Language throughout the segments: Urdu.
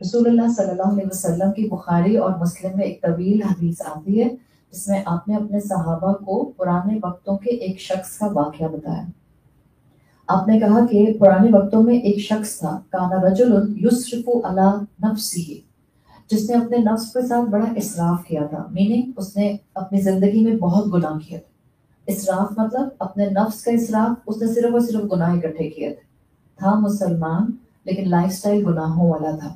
رسول اللہ صلی اللہ علیہ وسلم کی بخاری اور مسلم میں ایک طویل حدیث آتی ہے جس میں آپ نے اپنے صحابہ کو پرانے وقتوں کے ایک شخص کا واقعہ بتایا۔ آپ نے کہا کہ پرانے وقتوں میں ایک شخص تھا، کان رجل یسرف علی نفسہ، جس نے اپنے نفس کے ساتھ بڑا اسراف کیا تھا، میننگ اس نے اپنی زندگی میں بہت گناہ کیے تھے۔ اسراف مطلب اپنے نفس کا اسراف، اس نے صرف اور صرف گناہ اکٹھے کیے تھے۔ تھا مسلمان لیکن لائف سٹائل گناہوں والا تھا۔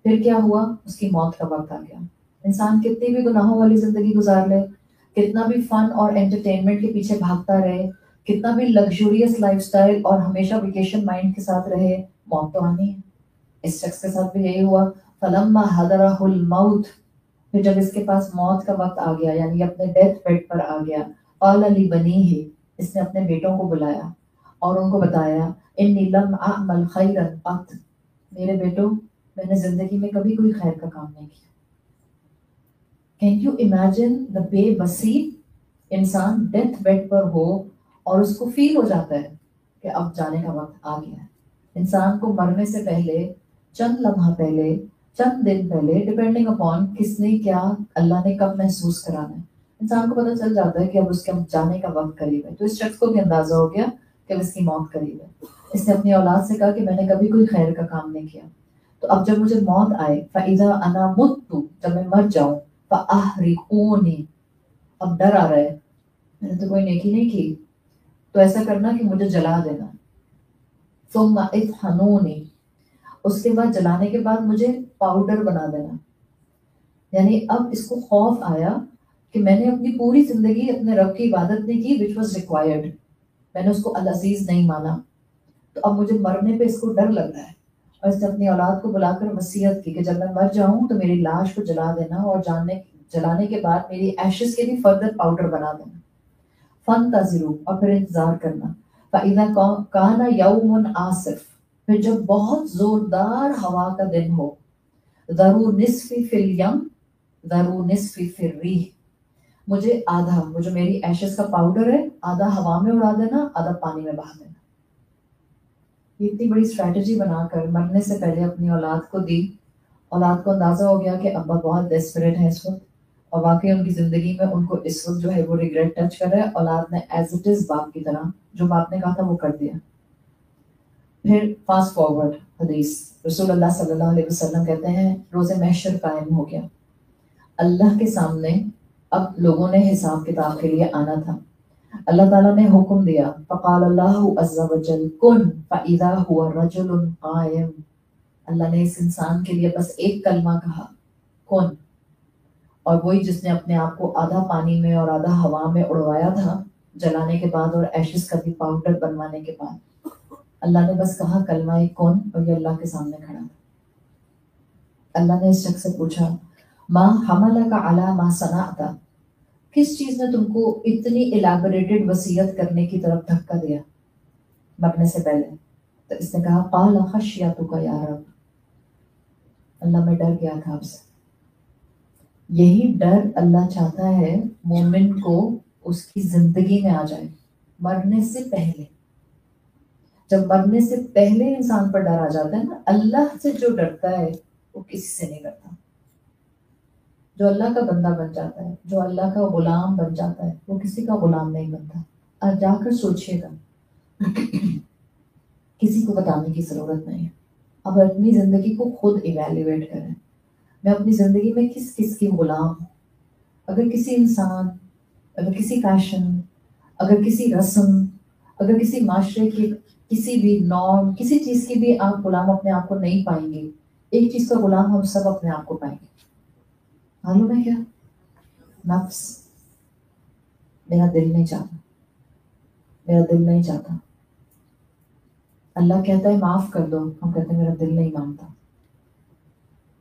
پھر کیا ہوا؟ اس کی موت کا وقت آ گیا۔ انسان کتنی بھی گناہوں والی زندگی گزار لے، کتنا بھی فن اور انٹرٹینمنٹ کے پیچھے بھاگتا رہے، کتنا بھی لگژوریس لائف سٹائل اور ہمیشہ ویکیشن مائنڈ کے ساتھ رہے، موت تو آنی ہے۔ اس شخص کے ساتھ بھی یہی ہوا۔ فلما حضرہ الموت، پھر جب اس کے پاس موت کا وقت آ گیا، یعنی اپنے ڈیتھ بیڈ پر آ گیا، قال لبنیہ، اس نے اپنے بیٹوں کو بلایا اور ان کو بتایا، انی لم اعمل خیرا قط، میرے بیٹوں میں نے زندگی میں کبھی کوئی خیر کا کام نہیں کیا۔ کین یو امیجن دا بے بسی انسان ڈیتھ بیڈ پر ہو اور اس کو فیل ہو جاتا ہے کہ اب جانے کا وقت آ گیا ہے۔ انسان کو مرنے سے پہلے، چند لمحہ پہلے، چند دن پہلے، ڈپینڈنگ اپون کس نے کیا، اللہ نے کب محسوس کرانا ہے، انسان کو پتہ چل جاتا ہے کہ اب اس کے جانے کا وقت قریب ہے۔ تو اس شخص کو بھی اندازہ ہو گیا کہ اب اس کی موت قریب ہے۔ اس نے اپنی اولاد سے کہا کہ میں نے کبھی کوئی خیر کا کام نہیں کیا، تو اب جب مجھے موت آئے، فَإِذَا أَنَا مُتُّ، جب میں مر جاؤں، فَأَحْرِقُونِي، اب ڈر آ رہا ہے، میں نے تو کوئی نیکی نہیں کی، تو ایسا کرنا کہ مجھے جلا دینا، ثم اطحنونی، اس کے بعد جلانے کے بعد مجھے پاؤڈر بنا دینا۔ یعنی اب اس کو خوف آیا کہ میں نے اپنی پوری زندگی اپنے رب کی عبادت نہیں کی which was required، میں نے اس کو العزیز نہیں مانا، تو اب مجھے مرنے پہ اس کو ڈر لگ رہا ہے، اور اس نے اپنی اولاد کو بلا کر وصیت کی کہ جب میں مر جاؤں تو میری لاش کو جلا دینا، اور جلانے کے بعد میری ایشز کے بھی فردر پاؤڈر بنا دینا۔ فانتظروا، اور پھر انتظار کرنا، فَإِذَا كَانَ يَوْمٌ عَاصِفٌ، پھر جب بہت زوردار ہوا کا دن ہو، ذرو نصف فی الیم ذرو نصف فی الریح، مجھے آدھا، وہ جو میری ایشز کا پاؤڈر ہے، آدھا ہوا میں اڑا دینا، آدھا پانی میں بہا دینا۔ یہ اتنی بڑی اسٹریٹجی بنا کر مرنے سے پہلے اپنی اولاد کو دی۔ اولاد کو اندازہ ہو گیا کہ ابا بہت ڈیسپریٹ ہے اس وقت، اور واقعی ان کی زندگی میں ان کو اس وقت جو ہے وہ ریگریٹ ٹچ کر رہا ہے۔ اولاد نے ایز اٹ از باپ کی طرح جو باپ نے کہا تھا وہ کر دیا۔ پھر فاسٹ فارورڈ حدیث، رسول اللہ صلی اللہ علیہ وسلم کہتے ہیں روز محشر قائم ہو گیا، اللہ کے سامنے اب لوگوں نے حساب کتاب کے لیے آنا تھا۔ اللہ تعالیٰ نے حکم دیا، فقال اللہ عز وجل کن فاذا هو رجل قائم، اللہ نے اس انسان کے لیے بس ایک کلمہ کہا، کن، اور وہی جس نے اپنے آپ کو آدھا پانی میں اور آدھا ہوا میں اڑوایا تھا جلانے کے بعد اور ایشز کا بھی پاؤڈر بنوانے کے بعد، اللہ نے بس کہا کلمہ کن، اور یہ اللہ کے سامنے کھڑا تھا۔ اللہ نے اس شخص سے پوچھا، ما حملک علی ما صنعت، کس چیز نے تم کو اتنی الیبوریٹڈ وصیت کرنے کی طرف دھکا دیا مرنے سے پہلے؟ تو اس نے کہا قال خشیتک یا رب، اللہ میں ڈر گیا تھا آپ سے۔ یہی ڈر اللہ چاہتا ہے مومن کو اس کی زندگی میں آ جائے مرنے سے پہلے۔ جب مرنے سے پہلے انسان پر ڈر آ جاتا ہے نا، اللہ سے جو ڈرتا ہے وہ کسی سے نہیں ڈرتا۔ جو اللہ کا بندہ بن جاتا ہے، جو اللہ کا غلام بن جاتا ہے، وہ کسی کا غلام نہیں بنتا۔ اور جا کر سوچئے گا، کسی کو بتانے کی ضرورت نہیں ہے۔ اب اپنی زندگی کو خود ایویلیویٹ کریں، میں اپنی زندگی میں کس کس کی غلام ہوں؟ اگر کسی انسان، اگر کسی فیشن، اگر کسی رسم، اگر کسی معاشرے کی کسی بھی نارم، کسی چیز کی بھی آپ غلام اپنے آپ کو نہیں پائیں گے، ایک چیز کا غلام ہم سب اپنے آپ کو پائیں گے، معلوم ہے کیا؟ نفس۔ میرا دل نہیں چاہتا، میرا دل نہیں چاہتا۔ اللہ کہتا ہے معاف کر دو، ہم کہتے ہیں میرا دل نہیں مانتا۔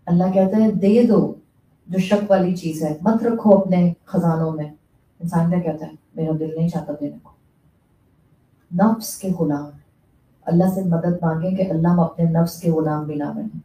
اللہ کہتا ہے دے دو جو شک والی چیز ہے، مت رکھو اپنے خزانوں میں، انسان کیا کہتا ہے میرا دل نہیں چاہتا دینے کو۔ نفس کے غلام، اللہ سے مدد مانگیں کہ اللہ ہم اپنے نفس کے غلام بھی نہ بنیں۔